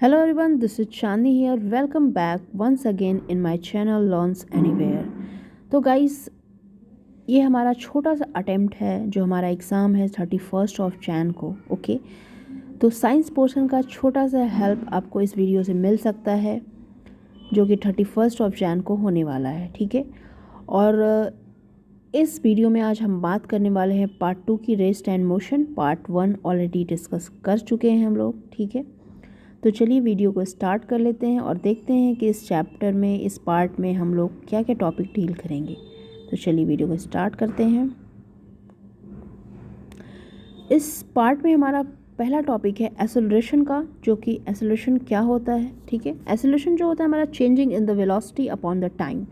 Hello everyone, this is Chandni here. Welcome back once again in my channel Learns Anywhere. तो guys, ये हमारा छोटा सा attempt है जो हमारा एग्ज़ाम है 31 को। ओके, तो साइंस पोर्शन का छोटा सा हेल्प आपको इस वीडियो से मिल सकता है जो कि 31 को होने वाला है। ठीक है, और इस वीडियो में आज हम बात करने वाले हैं पार्ट 2 की rest and motion. Part 1 already discuss कर चुके हैं हम लोग। ठीक है, तो चलिए वीडियो को स्टार्ट कर लेते हैं और देखते हैं कि इस चैप्टर में, इस पार्ट में हम लोग क्या क्या टॉपिक डील करेंगे। तो चलिए वीडियो को स्टार्ट करते हैं। इस पार्ट में हमारा पहला टॉपिक है एक्सेलरेशन का, जो कि एक्सेलरेशन क्या होता है। ठीक है, एक्सेलरेशन जो होता है हमारा changing in the velocity upon the time.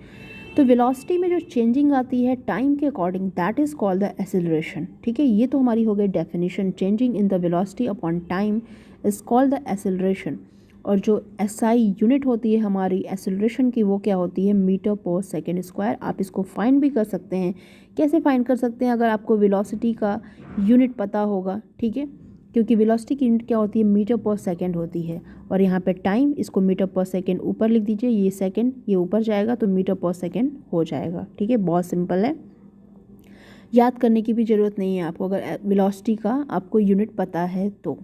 तो वेलोसिटी में जो चेंजिंग आती है टाइम के according, that is called the acceleration. ठीक है, ये तो हमारी हो गई definition. Changing in the velocity upon time is called the acceleration. और जो एसआई यूनिट होती है हमारी एक्सेलरेशन की, वो क्या होती है? मीटर पर सेकेंड स्क्वायर। आप इसको फाइंड भी कर सकते हैं। कैसे फाइंड कर सकते हैं? अगर आपको वेलोसिटी का यूनिट पता होगा। ठीक है, क्योंकि वेलोसिटी की यूनिट क्या होती है? मीटर पर सेकेंड होती है। और यहाँ पे टाइम, इसको मीटर पर सेकेंड ऊपर लिख दीजिए, ये सेकेंड ये ऊपर जाएगा तो मीटर पर सेकेंड हो जाएगा। ठीक है, बहुत सिंपल है, याद करने की भी ज़रूरत नहीं है आपको, अगर वेलोसिटी का आपको यूनिट पता है तो।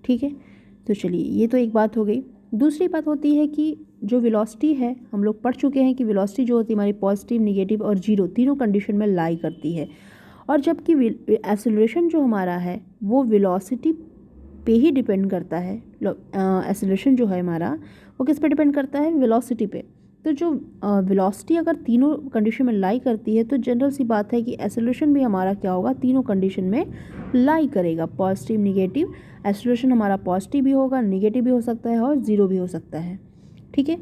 ठीक है, तो चलिए ये तो एक बात हो गई। दूसरी बात होती है कि जो वेलोसिटी है, हम लोग पढ़ चुके हैं कि वेलोसिटी जो होती है हमारी पॉजिटिव, निगेटिव और जीरो तीनों कंडीशन में लाई करती है। और जबकि एक्सेलरेशन जो हमारा है वो वेलोसिटी पे ही डिपेंड करता है। एक्सेलरेशन जो है हमारा वो किस पे डिपेंड करता है? वेलोसिटी पे। तो जो वेलोसिटी अगर तीनों कंडीशन में लाई करती है तो जनरल सी बात है कि एक्सेलरेशन भी हमारा क्या होगा? तीनों कंडीशन में लाई करेगा, पॉजिटिव निगेटिव। एक्सेलरेशन हमारा पॉजिटिव भी होगा, निगेटिव भी हो सकता है और ज़ीरो भी हो सकता है। ठीक है,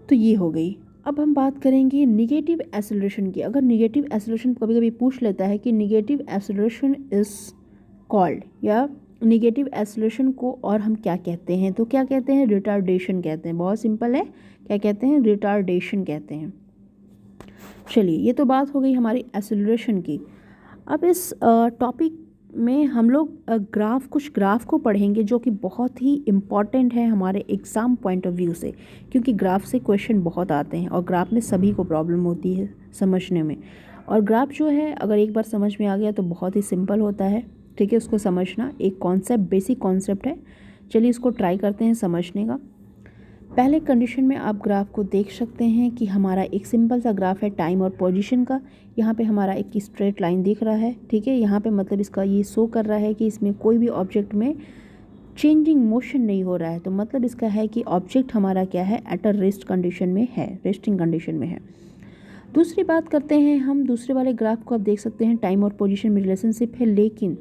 तो ये हो गई। अब हम बात करेंगे निगेटिव एक्सेलरेशन की। अगर निगेटिव एक्सेलरेशन कभी कभी पूछ लेता है कि निगेटिव एक्सेलरेशन इज़ कॉल्ड, या निगेटिव एक्सेलरेशन को और हम क्या कहते हैं, तो क्या कहते हैं? रिटार्डेशन कहते हैं। बहुत सिंपल है, क्या कहते हैं? रिटार्डेशन कहते हैं। चलिए ये तो बात हो गई हमारी एक्सेलरेशन की। अब इस टॉपिक में हम लोग कुछ ग्राफ को पढ़ेंगे जो कि बहुत ही इम्पॉर्टेंट है हमारे एग्ज़ाम पॉइंट ऑफ व्यू से, क्योंकि ग्राफ से क्वेश्चन बहुत आते हैं और ग्राफ में सभी को प्रॉब्लम होती है समझने में। और ग्राफ जो है अगर एक बार समझ में आ गया तो बहुत ही सिंपल होता है। ठीक है, उसको समझना एक कॉन्सेप्ट, बेसिक कॉन्सेप्ट है। चलिए इसको ट्राई करते हैं समझने का। पहले कंडीशन में आप ग्राफ को देख सकते हैं कि हमारा एक सिंपल सा ग्राफ है टाइम और पोजीशन का। यहाँ पे हमारा एक स्ट्रेट लाइन दिख रहा है। ठीक है, यहाँ पे मतलब इसका ये शो कर रहा है कि इसमें कोई भी ऑब्जेक्ट में चेंजिंग मोशन नहीं हो रहा है। तो मतलब इसका है कि ऑब्जेक्ट हमारा क्या है? एट अ रेस्ट कंडीशन में है, रेस्टिंग कंडीशन में है। दूसरी बात करते हैं हम, दूसरे वाले ग्राफ को आप देख सकते हैं टाइम और पोजीशन में रिलेशनशिप है, लेकिन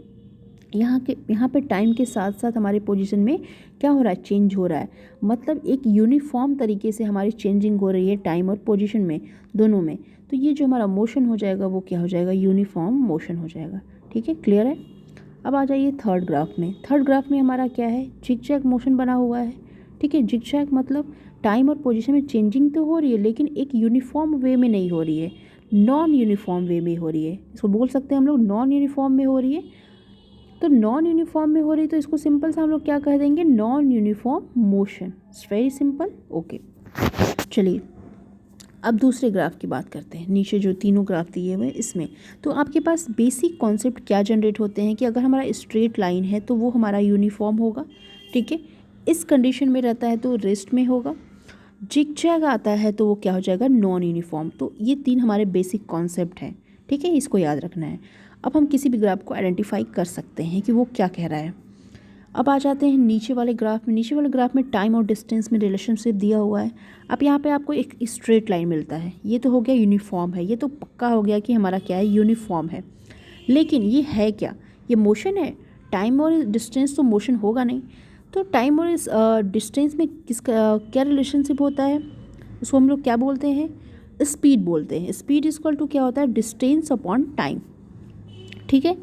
यहाँ पे टाइम के साथ साथ हमारे पोजीशन में क्या हो रहा है? चेंज हो रहा है। मतलब एक यूनिफॉर्म तरीके से हमारी चेंजिंग हो रही है टाइम और पोजीशन में, दोनों में। तो ये जो हमारा मोशन हो जाएगा वो क्या हो जाएगा? यूनिफॉर्म मोशन हो जाएगा। ठीक है, क्लियर है। अब आ जाइए थर्ड ग्राफ में। थर्ड ग्राफ में हमारा क्या है? जिगजैग मोशन बना हुआ है। ठीक है, जिगजैग मतलब टाइम और पोजीशन में चेंजिंग तो हो रही है लेकिन एक यूनिफॉर्म वे में नहीं हो रही है, नॉन यूनिफॉर्म वे में हो रही है। इसको बोल सकते हैं हम लोग नॉन यूनिफॉर्म में हो रही है। तो नॉन यूनिफॉर्म में हो रही तो इसको सिंपल सा हम लोग क्या कह देंगे? Non uniform motion. It's very simple. Okay, चलिए अब दूसरे ग्राफ की बात करते हैं। नीचे जो तीनों ग्राफ दिए हुए इसमें तो आपके पास बेसिक कॉन्सेप्ट क्या जनरेट होते हैं कि अगर हमारा स्ट्रेट लाइन है तो वो हमारा यूनिफॉर्म होगा। ठीक है, इस कंडीशन में रहता है तो रेस्ट में होगा। जिगजैग आता है तो वो क्या हो जाएगा? Non uniform. तो ये तीन हमारे बेसिक कॉन्सेप्ट हैं। ठीक है, इसको याद रखना है। अब हम किसी भी ग्राफ को आइडेंटिफाई कर सकते हैं कि वो क्या कह रहा है। अब आ जाते हैं नीचे वाले ग्राफ में। नीचे वाले ग्राफ में टाइम और डिस्टेंस में रिलेशनशिप दिया हुआ है। अब यहाँ पे आपको एक स्ट्रेट लाइन मिलता है, ये तो हो गया यूनिफॉर्म है, ये तो पक्का हो गया कि हमारा क्या है? यूनिफॉर्म है। लेकिन ये है क्या? ये मोशन है। टाइम और डिस्टेंस तो मोशन होगा नहीं। तो टाइम और इस डिस्टेंस में किसका क्या रिलेशनशिप होता है? उसको हम लोग क्या बोलते हैं? स्पीड बोलते हैं। स्पीड इक्वल टू क्या होता है? Distance upon time. ठीक है,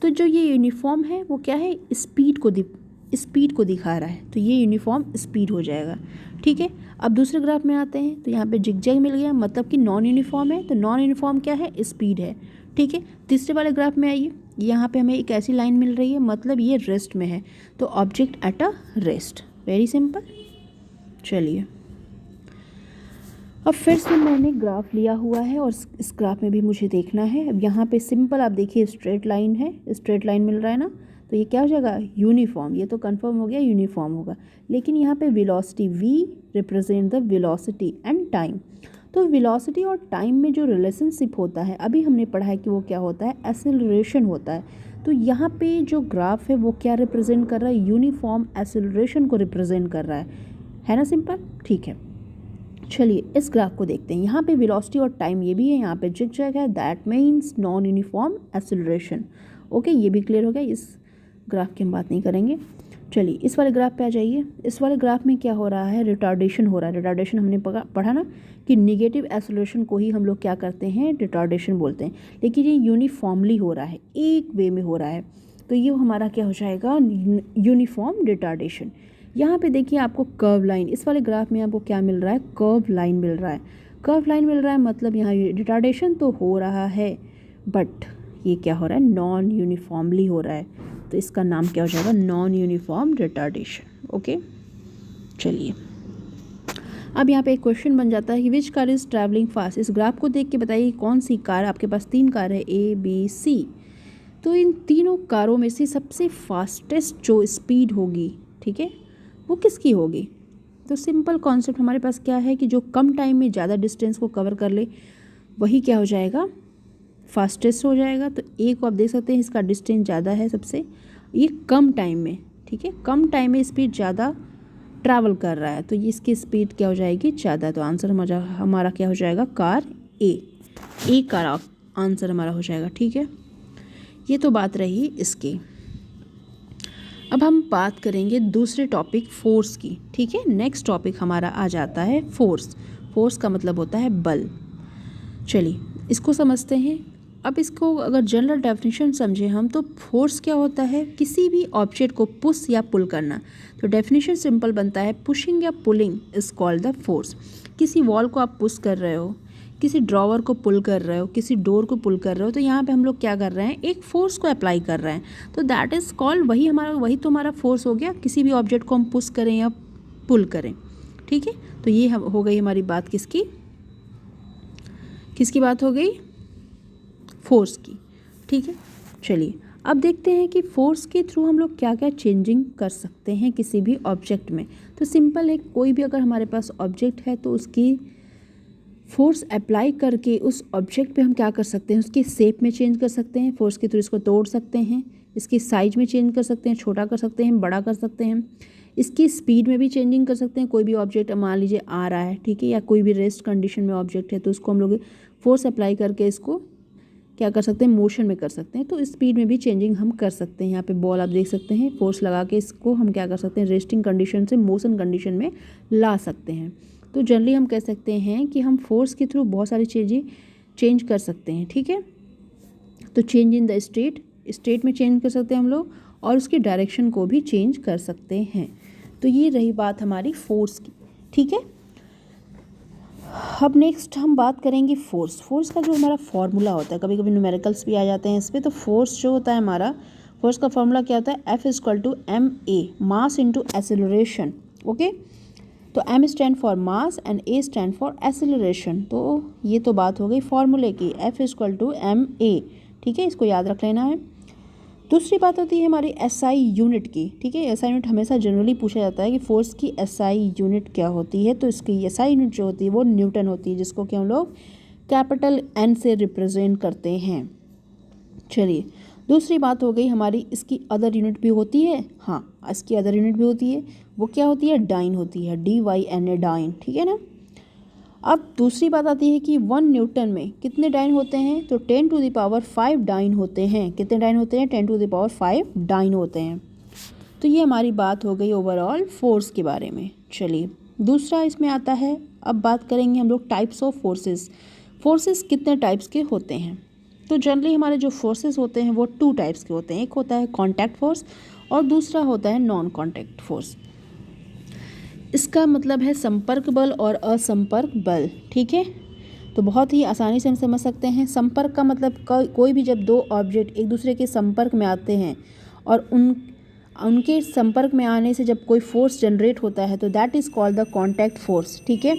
तो जो ये यूनिफॉर्म है वो क्या है? स्पीड को दिखा रहा है, तो ये यूनिफॉर्म स्पीड हो जाएगा। ठीक है, अब दूसरे ग्राफ में आते हैं तो यहाँ पे जिगजैग मिल गया, मतलब कि नॉन यूनिफॉर्म है। तो नॉन यूनिफॉर्म क्या है? स्पीड है। ठीक है, तीसरे वाले ग्राफ में आइए, यहाँ पे हमें एक ऐसी लाइन मिल रही है, मतलब ये रेस्ट में है, तो object at a rest. Very simple. चलिए, अब फिर से मैंने ग्राफ लिया हुआ है और इस ग्राफ में भी मुझे देखना है। अब यहाँ पे सिंपल आप देखिए स्ट्रेट लाइन है, स्ट्रेट लाइन मिल रहा है ना, तो ये क्या हो जाएगा, यूनिफॉर्म। ये तो कंफर्म हो गया यूनिफॉर्म होगा। लेकिन यहाँ पे velocity v represent the velocity and time. तो वेलोसिटी और टाइम में जो रिलेशनशिप होता है, अभी हमने पढ़ा है कि वो क्या होता है, एक्सेलरेशन होता है। तो यहाँ पे जो ग्राफ है वो क्या रिप्रेजेंट कर रहा है, यूनिफॉर्म एक्सेलरेशन को रिप्रेजेंट कर रहा है ना सिंपल। ठीक है, चलिए इस ग्राफ को देखते हैं। यहाँ पे वेलोसिटी और टाइम ये भी है, यहाँ पे जिगजैग है, that means non uniform acceleration. Okay, ये भी क्लियर हो गया। इस ग्राफ की हम बात नहीं करेंगे। चलिए इस वाले ग्राफ पे आ जाइए। इस वाले ग्राफ में क्या हो रहा है, रिटार्डेशन हो रहा है। रिटार्डेशन हमने पढ़ा ना कि निगेटिव एक्सेलरेशन को ही हम लोग क्या करते हैं, रिटार्डेशन बोलते हैं। लेकिन ये यूनिफॉर्मली हो रहा है, एक वे में हो रहा है, तो ये हमारा क्या हो जाएगा, यूनिफॉर्म रिटार्डेशन। यहाँ पे देखिए आपको कर्व लाइन, इस वाले ग्राफ में आपको क्या मिल रहा है, कर्व लाइन मिल रहा है। कर्व लाइन मिल रहा है मतलब यहाँ रिटार्डेशन तो हो रहा है, बट ये क्या हो रहा है, नॉन यूनिफॉर्मली हो रहा है। तो इसका नाम क्या हो जाएगा, नॉन यूनिफॉर्म रिटार्डेशन। ओके, चलिए अब यहाँ पे एक क्वेश्चन बन जाता है कि which car is travelling fast. इस ग्राफ को देख के बताइए कौन सी कार, आपके पास 3 कार है A B C। तो इन तीनों कारों में से सबसे फास्टेस्ट जो स्पीड होगी, ठीक है, वो किसकी होगी। तो सिंपल कॉन्सेप्ट हमारे पास क्या है कि जो कम टाइम में ज़्यादा डिस्टेंस को कवर कर ले वही क्या हो जाएगा, फास्टेस्ट हो जाएगा। तो एक को आप देख सकते हैं इसका डिस्टेंस ज़्यादा है सबसे, ये कम टाइम में, ठीक है, कम टाइम में स्पीड ज़्यादा ट्रैवल कर रहा है, तो ये इसकी स्पीड क्या हो जाएगी, ज़्यादा। तो आंसर हमारा क्या हो जाएगा, कार ए कार आंसर हमारा हो जाएगा। ठीक है, ये तो बात रही इसकी। अब हम बात करेंगे दूसरे टॉपिक फोर्स की। ठीक है, नेक्स्ट टॉपिक हमारा आ जाता है फोर्स। फोर्स का मतलब होता है बल। चलिए इसको समझते हैं। अब इसको अगर जनरल डेफिनेशन समझे हम, तो फोर्स क्या होता है, किसी भी ऑब्जेक्ट को पुश या पुल करना। तो डेफिनेशन सिंपल बनता है, पुशिंग या pulling is called the force. किसी वॉल को आप पुश कर रहे हो, किसी ड्रॉवर को पुल कर रहे हो, किसी डोर को पुल कर रहे हो, तो यहाँ पे हम लोग क्या कर रहे हैं, एक फोर्स को अप्लाई कर रहे हैं। तो दैट इज़ कॉल्ड, वही तो हमारा फोर्स हो गया, किसी भी ऑब्जेक्ट को हम पुश करें या पुल करें। ठीक है, तो ये हो गई हमारी बात किसकी बात हो गई, फोर्स की। ठीक है, चलिए अब देखते हैं कि फोर्स के थ्रू हम लोग क्या क्या चेंजिंग कर सकते हैं किसी भी ऑब्जेक्ट में। तो सिंपल है, कोई भी अगर हमारे पास ऑब्जेक्ट है तो उसकी फोर्स अप्लाई करके उस ऑब्जेक्ट पे हम क्या कर सकते हैं, उसकी शेप में चेंज कर सकते हैं, फोर्स के थ्रू इसको तोड़ सकते हैं, इसकी साइज में चेंज कर सकते हैं, छोटा कर सकते हैं, बड़ा कर सकते हैं, इसकी स्पीड में भी चेंजिंग कर सकते हैं। कोई भी ऑब्जेक्ट मान लीजिए आ रहा है, ठीक है, या कोई भी रेस्ट कंडीशन में ऑब्जेक्ट है, तो उसको हम लोग फोर्स अप्लाई करके इसको क्या कर सकते हैं, मोशन में कर सकते हैं। तो स्पीड में भी चेंजिंग हम कर सकते हैं। यहाँ पे बॉल आप देख सकते हैं, फोर्स लगा के इसको हम क्या कर सकते हैं, रेस्टिंग कंडीशन से मोशन कंडीशन में ला सकते हैं। तो जनरली हम कह सकते हैं कि हम फोर्स के थ्रू बहुत सारी चीज़ें चेंज कर सकते हैं। ठीक है, तो चेंज इन द स्टेट में चेंज कर सकते हैं हम लोग, और उसकी डायरेक्शन को भी चेंज कर सकते हैं। तो ये रही बात हमारी फोर्स की। ठीक है, अब नेक्स्ट हम बात करेंगे फोर्स का जो हमारा फॉर्मूला होता है, कभी कभी न्यूमेरिकल्स भी आ जाते हैं इस पर। तो फोर्स जो होता है हमारा, फोर्स का फॉर्मूला क्या होता है, F=ma, mass into acceleration. Okay, तो M stand for mass and A stand for acceleration. तो ये तो बात हो गई फॉर्मूले की, F=ma। ठीक है, इसको याद रख लेना है। दूसरी बात होती है हमारी SI यूनिट की। ठीक है, SI यूनिट हमेशा जनरली पूछा जाता है कि फोर्स की SI यूनिट क्या होती है। तो इसकी SI यूनिट जो होती है वो न्यूटन होती है, जिसको कि हम लोग कैपिटल N से रिप्रेजेंट करते हैं। चलिए दूसरी बात हो गई हमारी, इसकी अदर यूनिट भी होती है। हाँ, इसकी अदर यूनिट भी होती है, वो क्या होती है, डाइन होती है, DYNA डाइन। ठीक है ना। अब दूसरी बात आती है कि 1 न्यूटन में कितने डाइन होते हैं, तो 10⁵ डाइन होते हैं। कितने डाइन होते हैं, 10⁵ डाइन होते हैं। तो ये हमारी बात हो गई ओवरऑल फोर्स के बारे में। चलिए दूसरा इसमें आता है, अब बात करेंगे हम लोग टाइप्स ऑफ फोर्सेस। फोर्सेस कितने टाइप्स के होते हैं। तो जनरली हमारे जो फोर्सेस होते हैं वो 2 टाइप्स के होते हैं। एक होता है कॉन्टैक्ट फोर्स और दूसरा होता है नॉन कॉन्टैक्ट फोर्स। इसका मतलब है संपर्क बल और असंपर्क बल। ठीक है, तो बहुत ही आसानी से हम समझ सकते हैं। संपर्क का मतलब कोई भी जब 2 ऑब्जेक्ट एक दूसरे के संपर्क में आते हैं और उन उनके संपर्क में आने से जब कोई फोर्स जनरेट होता है तो that is called the contact force, ठीक है।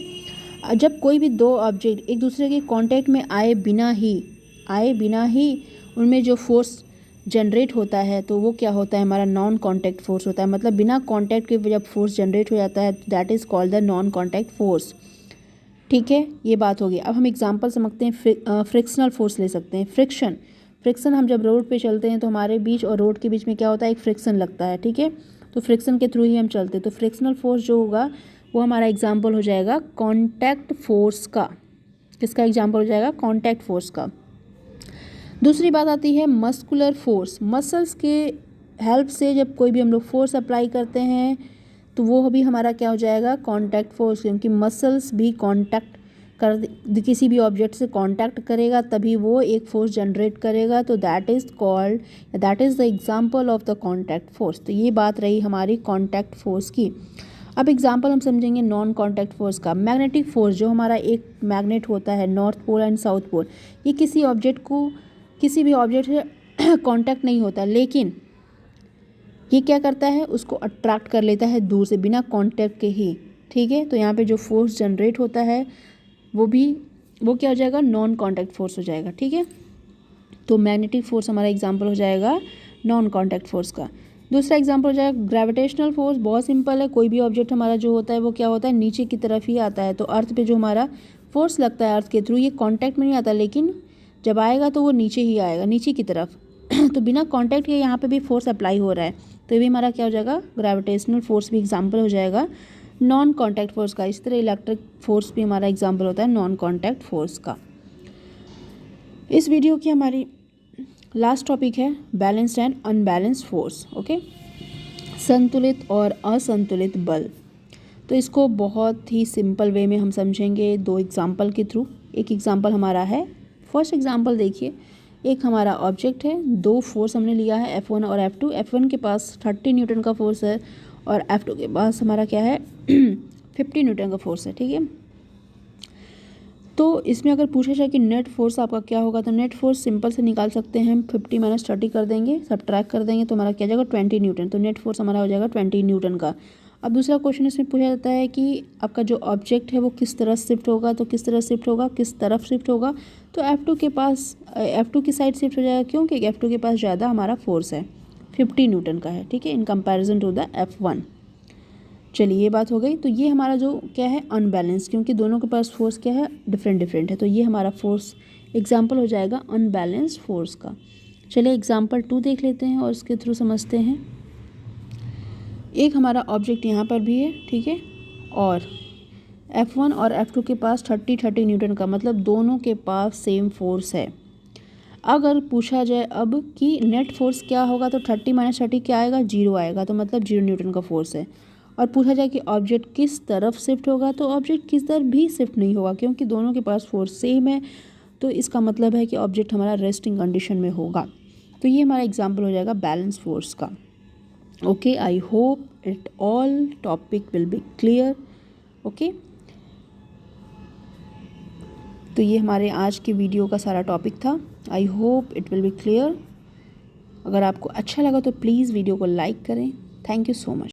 जब कोई भी दो ऑब्जेक्ट एक दूसरे के कांटेक्ट में आए बिना ही उनमें जो फोर्स जनरेट होता है तो वो क्या होता है, हमारा नॉन कांटेक्ट फोर्स होता है। मतलब बिना कांटेक्ट के जब फोर्स जनरेट हो जाता है that is called the non contact force, ठीक है। ये बात होगी। अब हम एग्जांपल समझते हैं। फ्रिक्शनल फोर्स ले सकते हैं। फ्रिक्शन हम जब रोड पे चलते हैं तो हमारे बीच और रोड के बीच में क्या होता है, एक फ्रिक्शन लगता है, ठीक है। तो फ्रिक्शन के थ्रू ही हम चलते हैं। तो फ्रिक्शनल फोर्स जो होगा वो हमारा एग्जाम्पल हो जाएगा कॉन्टैक्ट फोर्स का। किसका एग्जाम्पल हो जाएगा, कॉन्टैक्ट फोर्स का। दूसरी बात आती है मस्कुलर फोर्स। मसल्स के हेल्प से जब कोई भी हम लोग फोर्स अप्लाई करते हैं तो वो भी हमारा क्या हो जाएगा, कॉन्टैक्ट फोर्स, क्योंकि मसल्स भी कांटेक्ट कर किसी भी ऑब्जेक्ट से कांटेक्ट करेगा तभी वो एक फोर्स जनरेट करेगा। तो that is the example of the contact force. तो ये बात रही हमारी कांटेक्ट फोर्स की। अब एग्जाम्पल हम समझेंगे नॉन कांटेक्ट फोर्स का। मैग्नेटिक फोर्स, जो हमारा एक मैग्नेट होता है north pole and south pole, ये किसी भी ऑब्जेक्ट से कांटेक्ट नहीं होता, लेकिन ये क्या करता है, उसको अट्रैक्ट कर लेता है दूर से बिना कांटेक्ट के ही, ठीक है। तो यहाँ पे जो फोर्स जनरेट होता है वो क्या हो जाएगा, नॉन कांटेक्ट फोर्स हो जाएगा, ठीक है। तो मैग्नेटिक फोर्स हमारा एग्जाम्पल हो जाएगा नॉन कांटेक्ट फोर्स का। दूसरा एग्जाम्पल हो जाएगा ग्रेविटेशनल फोर्स। बहुत सिंपल है, कोई भी ऑब्जेक्ट हमारा जो होता है वो क्या होता है, नीचे की तरफ ही आता है। तो अर्थ पे जो हमारा फोर्स लगता है अर्थ के थ्रू, ये कांटेक्ट में नहीं आता, लेकिन जब आएगा तो वो नीचे ही आएगा, नीचे की तरफ। तो बिना कांटेक्ट के यहाँ पे भी फोर्स अप्लाई हो रहा है, तो ये भी हमारा क्या हो जाएगा, ग्रेविटेशनल फोर्स भी एग्जाम्पल हो जाएगा नॉन कांटेक्ट फोर्स का। इस तरह इलेक्ट्रिक फोर्स भी हमारा एग्जाम्पल होता है नॉन कांटेक्ट फोर्स का। इस वीडियो की हमारी लास्ट टॉपिक है balanced and unbalanced force, okay. संतुलित और असंतुलित बल। तो इसको बहुत ही सिंपल वे में हम समझेंगे दो एग्जाम्पल के थ्रू। एक एग्जाम्पल हमारा है, फर्स्ट एग्जाम्पल देखिए, एक हमारा ऑब्जेक्ट है, दो फोर्स हमने लिया है F1 और F2। F1 के पास 30 न्यूटन का फोर्स है और F2 के पास हमारा क्या है 50 न्यूटन का फोर्स है, ठीक है। तो इसमें अगर पूछा जाए कि नेट फोर्स आपका क्या होगा, तो नेट फोर्स सिंपल से निकाल सकते हैं हम। 50 - 30 कर देंगे, सब्ट्रैक्ट कर देंगे तो हमारा क्या जाएगा 20 न्यूटन। तो नेट फोर्स हमारा हो जाएगा 20 न्यूटन का। अब दूसरा क्वेश्चन इसमें पूछा जाता है कि आपका जो ऑब्जेक्ट है वो किस तरह शिफ्ट होगा, तो किस तरह शिफ्ट होगा, किस तरफ शिफ्ट होगा। तो F2 की साइड शिफ्ट हो जाएगा, क्योंकि F2 के पास ज़्यादा हमारा फोर्स है, 50 न्यूटन का है, ठीक है, in comparison to the F1। चलिए ये बात हो गई। तो ये हमारा जो क्या है अनबैलेंस, क्योंकि दोनों के पास फोर्स क्या है, डिफरेंट है। तो ये हमारा फोर्स एग्जाम्पल हो जाएगा अनबैलेंस फोर्स का। चलिए एग्जाम्पल 2 देख लेते हैं और इसके थ्रू समझते हैं। एक हमारा ऑब्जेक्ट यहाँ पर भी है, ठीक है, और F1 और F2 के पास 30 न्यूटन का, मतलब दोनों के पास सेम फोर्स है। अगर पूछा जाए अब कि नेट फोर्स क्या होगा, तो 30 - 30 क्या आएगा, 0 आएगा, तो मतलब 0 न्यूटन का फोर्स है। और पूछा जाए कि ऑब्जेक्ट किस तरफ शिफ्ट होगा, तो ऑब्जेक्ट किस तरफ भी शिफ्ट नहीं होगा, क्योंकि दोनों के पास फोर्स सेम है। तो इसका मतलब है कि ऑब्जेक्ट हमारा रेस्टिंग कंडीशन में होगा। तो ये हमारा एग्जाम्पल हो जाएगा बैलेंस फोर्स का, okay. I hope it all topic will be clear, okay. तो ये हमारे आज के वीडियो का सारा टॉपिक था। I hope it will be clear. अगर आपको अच्छा लगा तो प्लीज़ वीडियो को लाइक करें। Thank you so much.